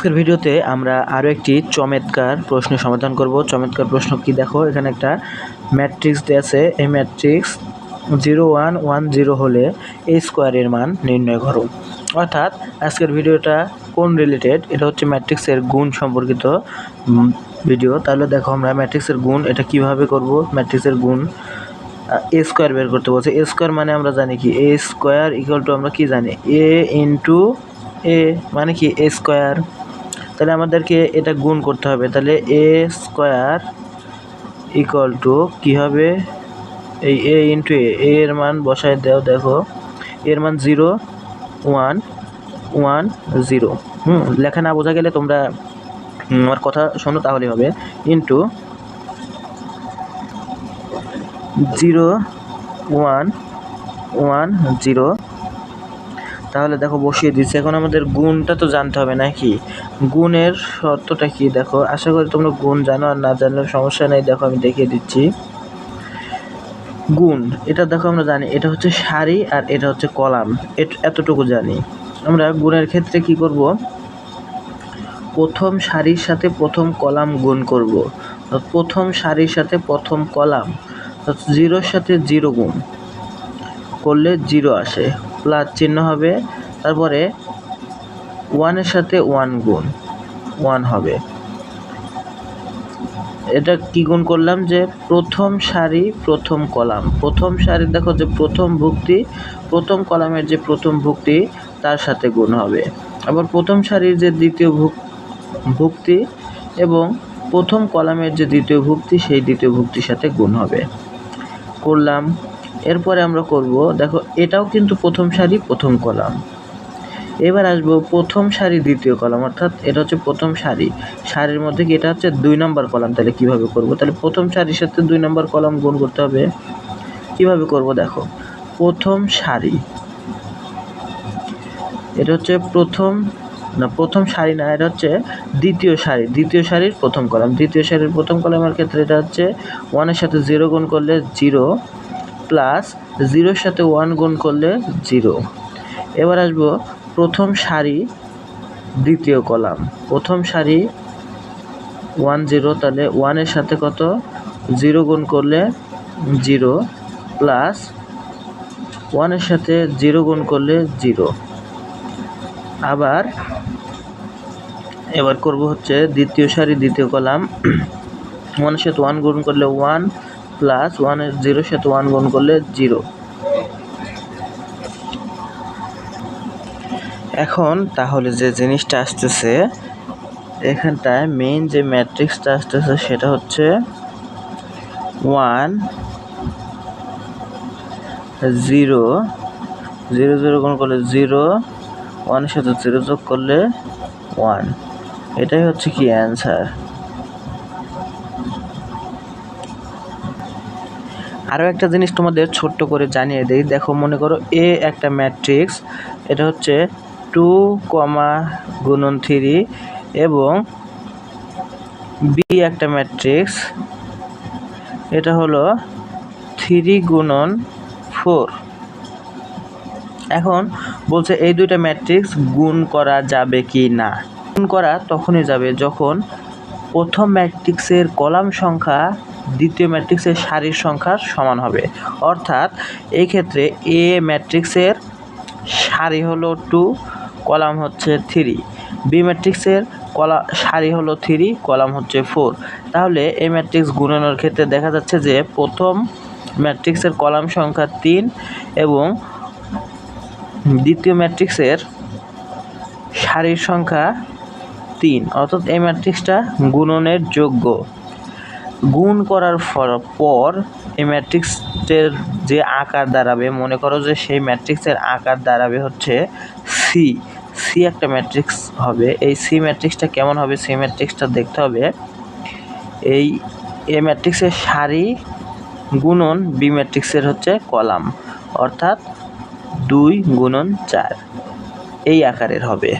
আজকের ভিডিওতে আমরা আরও একটি চমৎকার প্রশ্ন সমাধান করব। চমৎকার প্রশ্ন কি দেখো, এখানে একটা ম্যাট্রিক্স দেয়া আছে। এই ম্যাট্রিক্স 0 1 1 0 হলে a স্কোয়ারের মান নির্ণয় করো। অর্থাৎ আজকের ভিডিওটা কোন রিলেটেড, এটা হচ্ছে ম্যাট্রিক্সের গুণ সম্পর্কিত ভিডিও। তাহলে দেখো আমরা ম্যাট্রিক্সের গুণ এটা কিভাবে করব। ম্যাট্রিক্সের গুণ a স্কোয়ার বের করতে বলছে। a স্কোয়ার মানে আমরা জানি কি a স্কোয়ার ইকুয়াল টু আমরা কি জানি a ইন্টু a মানে কি a স্কোয়ার। তাহলে আমাদেরকে এটা গুণ করতে হবে। তাহলে a স্কোয়ার ইকুয়াল টু কী হবে, এই a ইন্টু a এর মান বসায় দাও। দেখো এর মান 0 1 1 0। লেখা না বোঝা গেলে তোমরা আমার কথা শোনো তাহলেই হবে। ইন্টু 0 1 1 0। তাহলে দেখো বসিয়ে দিচ্ছি। এখন আমাদের গুণটা তো জানতে হবে নাকি, গুণের শর্তটা কি দেখো। আশা করি তোমরা গুণ জানো, আর না জানলে সমস্যা নেই। দেখো আমি দেখিয়ে দিচ্ছি। গুণ এটা দেখো আমরা জানি এটা হচ্ছে সারি আর এটা হচ্ছে কলাম, এতটুকু জানি। আমরা গুণের ক্ষেত্রে কি করব, প্রথম সারির সাথে প্রথম কলাম গুণ করব। প্রথম সারির সাথে প্রথম কলাম, 0-র সাথে 0 গুণ করলে 0 আসে, প্লাস চিহ্ন হবে। তারপরে 1-এর সাথে 1 গুণ 1 হবে। এটা কি গুণ করলাম, যে প্রথম সারি প্রথম কলাম। প্রথম সারি দেখো যে প্রথম ভুক্তি, প্রথম কলামের যে প্রথম ভুক্তি তার সাথে গুণ হবে। আবার প্রথম সারির যে দ্বিতীয় ভুক্তি এবং প্রথম কলামের যে দ্বিতীয় ভুক্তি সেই দ্বিতীয় ভুক্তির সাথে গুণ হবে। করলাম। এরপরে আমরা করব, দেখো এটাও কিন্তু প্রথম সারি প্রথম কলাম। এবার আসবো প্রথম সারি দ্বিতীয় কলাম, অর্থাৎ এটা হচ্ছে প্রথম সারি, সারির মধ্যে কি এটা হচ্ছে 2 নম্বর কলাম। তাহলে কিভাবে করব, তাহলে প্রথম সারির সাথে 2 নম্বর কলাম গুণ করতে হবে। কিভাবে করব দেখো, প্রথম সারি এটা হচ্ছে প্রথম সারি না, এটা হচ্ছে দ্বিতীয় সারি, দ্বিতীয় সারির প্রথম কলাম। দ্বিতীয় সারির প্রথম কলামের ক্ষেত্রে এটা হচ্ছে 1-এর সাথে 0 গুণ করলে 0, প্লাস 0-এর সাথে 1 গুণ করলে 0। এবার আসবো প্রথম সারি দ্বিতীয় কলাম। প্রথম সারি 1 0, তাহলে 1-এর সাথে কত 0 গুণ করলে 0, প্লাস 1-এর সাথে 0 গুণ করলে 0। এবার করব হচ্ছে দ্বিতীয় সারি দ্বিতীয় কলাম, 1-এর সাথে 1 গুণ করলে 1, প্লাস 0-এর সাথে 1 গুণ করলে 0। এখন তাহলে যে জিনিসটা আসতেছে এখানটায়, মেইন যে ম্যাট্রিক্সটা আসতেছে সেটা হচ্ছে 1 0 0 0 গুণ করলে 0, 1-এর সাথে 0 যোগ করলে 1। এটাই হচ্ছে কি অ্যান্সার। আরও একটা জিনিস তোমাদের ছোট্ট করে জানিয়ে দিই। দেখো মনে করো একটা ম্যাট্রিক্স, এটা হচ্ছে 2, গুণন 3, এবং বি একটা ম্যাট্রিক্স, এটা হলো 3 গুণন 4। এখন বলছে এই দুইটা ম্যাট্রিক্স গুণ করা যাবে কি না। গুণ করা তখনই যাবে যখন প্রথম ম্যাট্রিক্সের কলাম সংখ্যা দ্বিতীয় ম্যাট্রিক্সের সারির সংখ্যার সমান হবে। অর্থাৎ এই ক্ষেত্রে এ ম্যাট্রিক্সের সারি হলো 2, কলাম হচ্ছে 3, বি ম্যাট্রিক্সের সারি হলো 3, কলাম হচ্ছে 4। তাহলে এই ম্যাট্রিক্স গুণনের ক্ষেত্রে দেখা যাচ্ছে যে প্রথম ম্যাট্রিক্সের কলাম সংখ্যা 3 এবং দ্বিতীয় ম্যাট্রিক্সের সারির সংখ্যা 3, অর্থাৎ এই ম্যাট্রিক্সটা গুণনের যোগ্য। গুণ করার পর এই ম্যাট্রিক্সের যে আকার দাঁড়াবে, মনে করো যে সেই ম্যাট্রিক্সের আকার দাঁড়াবে হচ্ছে সি একটা ম্যাট্রিক্স হবে। এই সি ম্যাট্রিক্সটা কেমন হবে, সি ম্যাট্রিক্সটা দেখতে হবে এই এ ম্যাট্রিক্সের সারি গুণন বি ম্যাট্রিক্সের হচ্ছে কলাম, অর্থাৎ 2 গুণন 4 এই আকারের হবে।